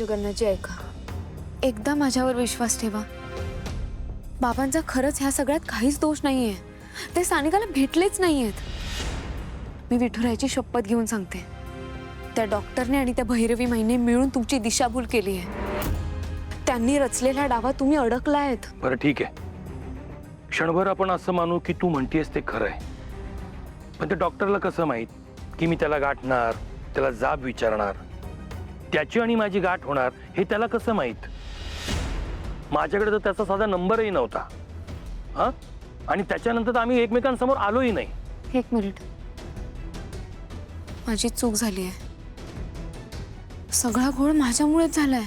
जगन्नाथजी ऐका, एकदा माझ्यावर विश्वास ठेवा. बाबांचा खरंच ह्या सगळ्यात काहीच दोष नाहीये. ते सानिकाला भेटलेच नाहीयेत. मी विठुरायाची शपथ घेऊन सांगते, त्या डॉक्टरने आणि त्या भैरवी माईने मिळून तुमची दिशाभूल केली आहे. त्यांनी रचलेला डावा तुम्ही अडकलायत. बरं ठीक आहे, क्षणभर आपण असं मानू की तू म्हणतेस ते खरं आहे. पण त्या डॉक्टरला कसं माहित की मी त्याला गाठणार, त्याला जाब विचारणार, त्याची आणि माझी गाठ होणार हे त्याला कसं माहित? माझ्याकडे तर त्याचा साधा नंबरही नव्हता. हा, आणि त्याच्यानंतर आम्ही एकमेकांसमोर आलोही नाही. एक मिनिट, माझी चूक झाली आहे. सगळा घोळ माझ्यामुळेच झालाय.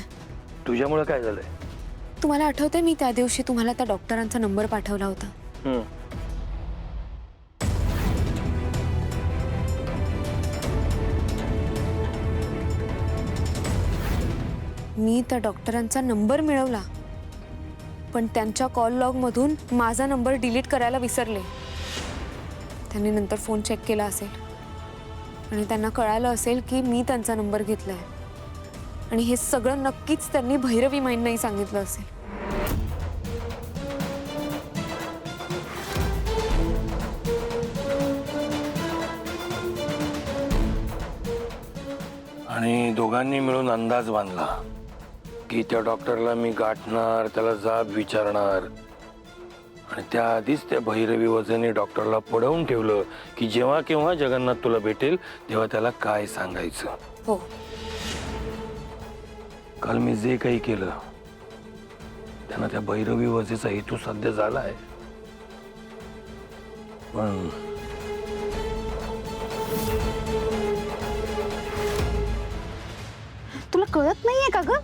तुझ्यामुळे काय झालंय? तुम्हाला आठवतंय मी त्या दिवशी तुम्हाला त्या डॉक्टरांचा नंबर पाठवला होता? मी त्या डॉक्टरांचा नंबर मिळवला, पण त्यांच्या कॉल लॉग मधून माझा नंबर डिलीट करायला विसरले. त्यांनी नंतर फोन चेक केला असेल आणि त्यांना कळालं असेल की मी त्यांचा नंबर घेतलाय. आणि हे सगळं नक्कीच त्यांनी भैरवी माईंनाही सांगितलं असेल. आणि दोघांनी मिळून अंदाज बांधला की त्या डॉक्टरला मी गाठणार, त्याला जाब विचारणार, आणि त्याआधीच त्या भैरवी वजने डॉक्टरला पडवून ठेवलं की जेव्हा केव्हा जगन्नाथ तुला भेटेल तेव्हा त्याला काय सांगायचं. हो, काल मी जे काही केलं त्यांना त्या भैरवी वजेचा हेतू साध्य झालाय. पण तुला कळत नाहीये का ग?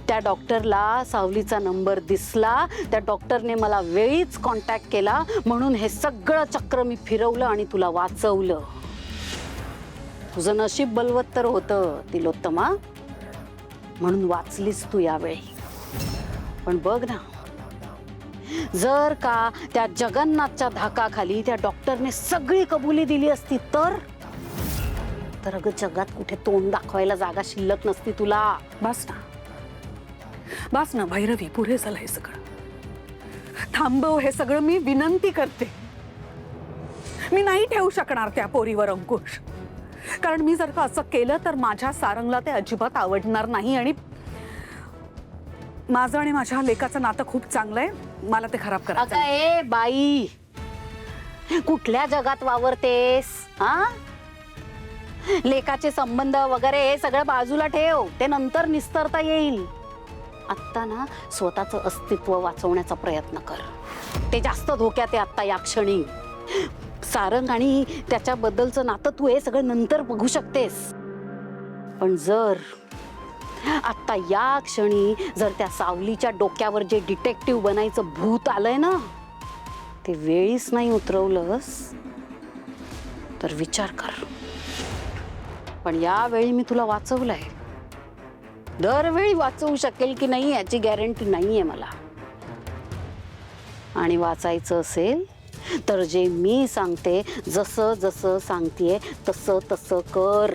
त्या डॉक्टरला सावलीचा नंबर दिसला, त्या डॉक्टरने मला वेळीच कॉन्टॅक्ट केला, म्हणून हे सगळं चक्र मी फिरवलं आणि तुला वाचवलं. तुझं नशीब बलवत्तर होतं तिलोत्तमा, म्हणून वाचलीस तू यावेळी. पण बघ ना, जर का त्या जगन्नाथच्या धाकाखाली त्या डॉक्टरने सगळी कबुली दिली असती तर अगं जगात कुठे तोंड दाखवायला जागा शिल्लक नसती तुला. बस ना भैरवी, पुरे झालं हे सगळं. थांबव हे सगळं, मी विनंती करते. मी नाही ठेवू शकणार त्या पोरीवर अंकुश, कारण मी जर का असं केलं तर माझ्या सारंगला ते अजिबात आवडणार नाही. आणि माझं आणि माझ्या लेकाचं नातं खूप चांगलं आहे, मला ते खराब करायचं नाही. ए बाई, कुठल्या जगात वावरतेस? हा, लेकाचे संबंध वगैरे हे सगळं बाजूला ठेव, ते नंतर निस्तरता येईल. आत्ता ना स्वतःचं अस्तित्व वाचवण्याचा प्रयत्न कर, ते जास्त धोक्यात आहे आत्ता या क्षणी. सारंग आणि त्याच्याबद्दलचं नातं तू हे सगळं नंतर बघू शकतेस, पण जर आत्ता या क्षणी जर त्या सावलीच्या डोक्यावर जे डिटेक्टिव्ह बनायचं भूत आलंय ना, ते वेळीच नाही उतरवलंस तर विचार कर. पण यावेळी मी तुला वाचवलंय, दरवेळी वाचवू शकेल की नाही याची गॅरंटी नाहीये मला. आणि वाचायचं असेल तर जे मी सांगते, जसं जसं सांगतेय तसं तसं कर.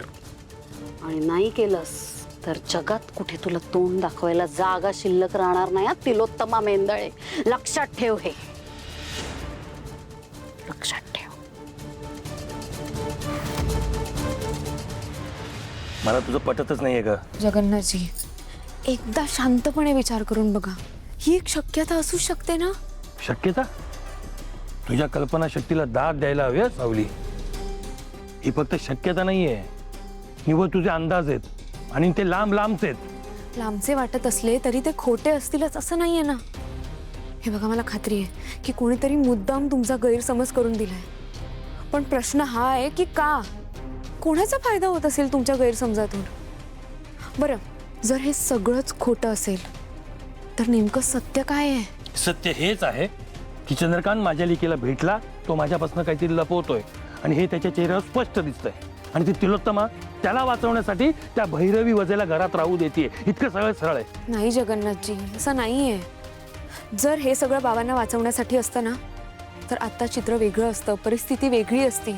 आणि नाही केलंस तर जगात कुठे तुला तोंड दाखवायला जागा शिल्लक राहणार नाही. तिलोत्तमा मेंदळे, लक्षात ठेव, हे लक्षात ठेव. मला तुझं पटतच नाहीये का? जगन्नाथजी, एकदा शांतपणे विचार करून बघा, ही एक शक्यता असू शकते ना. शक्यता? तुझ्या कल्पना शक्तीला दाद द्यायला हवी सावली. ही फक्त शक्यता नाहीये, निव्वळ तुझे अंदाज आहेत आणि ते लांब लांबचे आहेत. लांबचे वाटत असले तरी ते खोटे असतीलच असं नाहीये ना. हे बघा, मला खात्री आहे की कोणीतरी मुद्दाम तुमचा गैरसमज करून दिलाय. पण प्रश्न हा आहे की का, कोणाचा फायदा होत असेल तुमच्या गैरसमजातून? बरं, जर हे सगळंच खोटं असेल तर नेमकं सत्य काय आहे? सत्य हेच आहे की चंद्रकांत माझ्या लेकीला भेटला, तो माझ्यापासून काहीतरी लपवतोय आणि हे त्याच्या चेहऱ्यावर स्पष्ट दिसतंय. आणि ती तिलोत्तमा त्याला वाचवण्यासाठी त्या भैरवी वजेला घरात राहू देते. इतकं सगळं सरळ आहे. नाही जगन्नाथजी, असं नाहीये. जर हे सगळं बाबांना वाचवण्यासाठी असतं ना, तर आता चित्र वेगळं असतं, परिस्थिती वेगळी असती.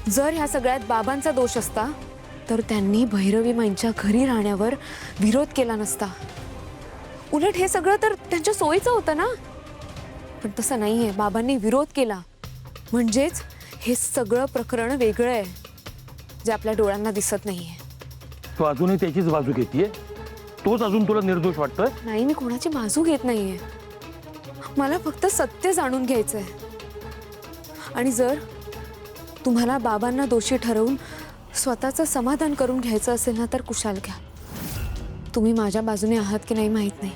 जर ह्या सगळ्यात बाबांचा दोष असता तर त्यांनी भैरवी माईंच्या घरी राहण्यावर विरोध केला नसता. उलट हे सगळं तर त्यांच्या सोयीचं होतं ना. पण तसं नाहीये, बाबांनी विरोध केला म्हणजेच हे सगळं प्रकरण वेगळं आहे जे आपल्या डोळ्यांना दिसत नाहीये. तू अजूनही त्याचीच बाजू घेतीये? तोच अजून तुला निर्दोष वाटतोय? नाही, मी कोणाची बाजू घेत नाहीये. मला फक्त सत्य जाणून घ्यायचंय. आणि जर तुम्हाला बाबांना दोषी ठरवून स्वतःचं समाधान करून घ्यायचं असेल ना तर कुशाल घ्या. तुम्ही माझ्या बाजूने आहात की नाही माहित नाही,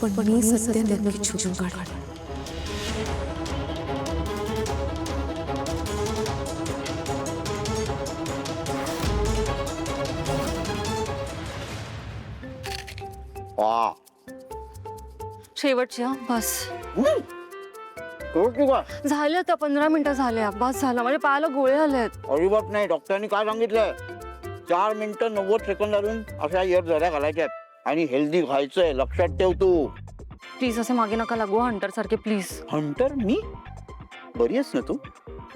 पण मी सत्य नक्की शोधून काढणार. वा शेवटची हा बस कळत का? झाले आता 15 मिनिटं झाले. बस झाला, माझ्या पायाला गोळे आलेत. अजिबात नाही. डॉक्टरांनी काय सांगितलंय? 4 मिनिटं 90 सेकंदातून अशा एअर जऱ्या घालायच्यात आणि हेल्दी व्हायचंय. लक्षात ठेव तू. प्लीज असे मागे नका लागू हंटर सारखे, प्लीज. हंटर मी? बरी आहेस ना तू?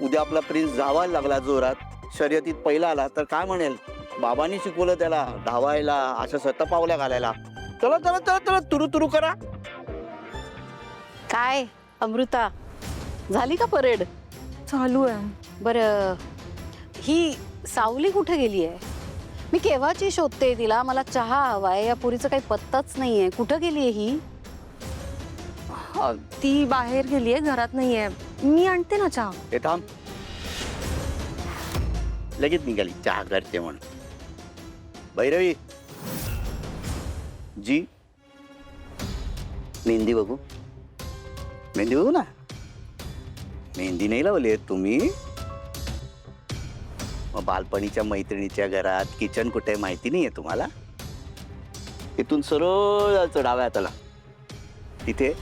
उद्या आपला प्रिन्स धावायला लागला जोरात, शर्यतीत पहिला आला तर काय म्हणेल? बाबांनी शिकवलं त्याला धावायला, अशा शतपावल्या घालायला. चला चला चला चला, तुरु तुरु करा. काय अमृता, झाली का परेड? चालू आहे. बरं, ही सावली कुठे गेली आहे? मी केव्हाची शोधते तिला. मला चहा हवाय. या पुरीचा काही पत्ताच नाहीये. कुठं गेली आहे ही? ती बाहेर गेलीये, घरात नाहीये. मी आणते ना चहा. हे थांब. लगेच निघाली चहा करते म्हणून. भैरवी जी, मेहंदी बघू. मेहंदी बघू ना. मेहंदी नाही लावली आहे तुम्ही? मग बालपणीच्या मैत्रिणीच्या घरात किचन कुठे माहिती नाहीये तुम्हाला? इथून सरळ जायचं डाव्या हाताला. तिथे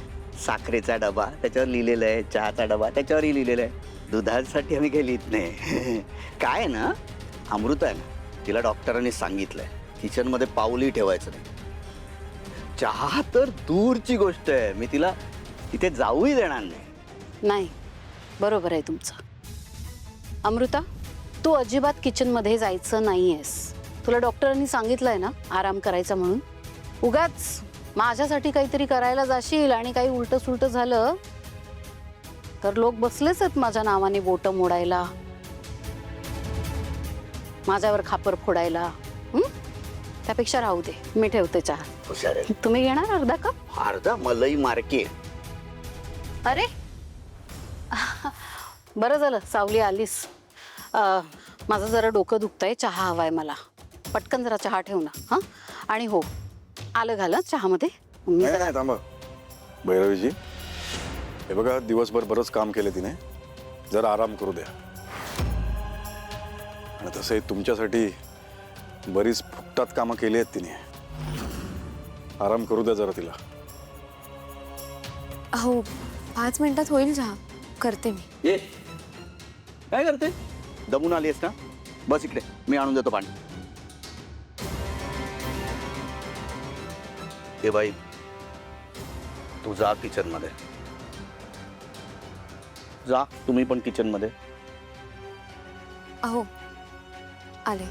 साखरेचा डबा, त्याच्यावर लिहिलेलं आहे चहाचा डबा, त्याच्यावरही लिहिलेलं आहे. दुधासाठी आम्ही काही लिहित नाही. काय आहे ना, अमृत आहे ना, तिला डॉक्टरांनी सांगितलंय किचनमध्ये पाऊलही ठेवायचं नाही. चहा तर दूरची गोष्ट आहे. मी तिला तिथे जाऊही देणार नाही. नाही, बरोबर आहे तुमचं. अमृता, तू अजिबात किचनमध्ये जायचं नाहीयेस. तुला डॉक्टरांनी सांगितलंय ना आराम करायचा म्हणून. उगाच माझ्यासाठी काहीतरी करायला जाशील आणि काही उलटं सुलटं झालं तर लोक बसलेच आहेत माझ्या नावाने बोटं मोडायला, माझ्यावर खापर फोडायला. त्यापेक्षा राहू दे, मी ठेवते चहा. हुशार आहे. तुम्ही घेणार अर्धा कप? अर्धा मलई मार्के. अरे बरं झालं सावली आलीस. माझं जरा डोकं दुखतंय, चहा हवाय मला. पटकन जरा चहा ठेव ना. हां, आणि हो, आलं घाल चहामध्ये. मी नाही जरा नाही थांबा भैरवीजी, हे बघा दिवसभर बरंच काम केलं तिने, जरा आराम करू द्या. आणि तसंही तुमच्यासाठी बरीच फुकटात कामं केली आहेत तिने. आराम करू द्या जरा तिला. हो, 5 मिनिटात होईल चहा. करते मी. ये, काय करते? दमून आली आहेस ना? बस इकडे, मी आणून देतो पाणी. हे बाई, तू जा किचन मध्ये. जा तुम्ही पण किचन मध्ये. अहो, आले.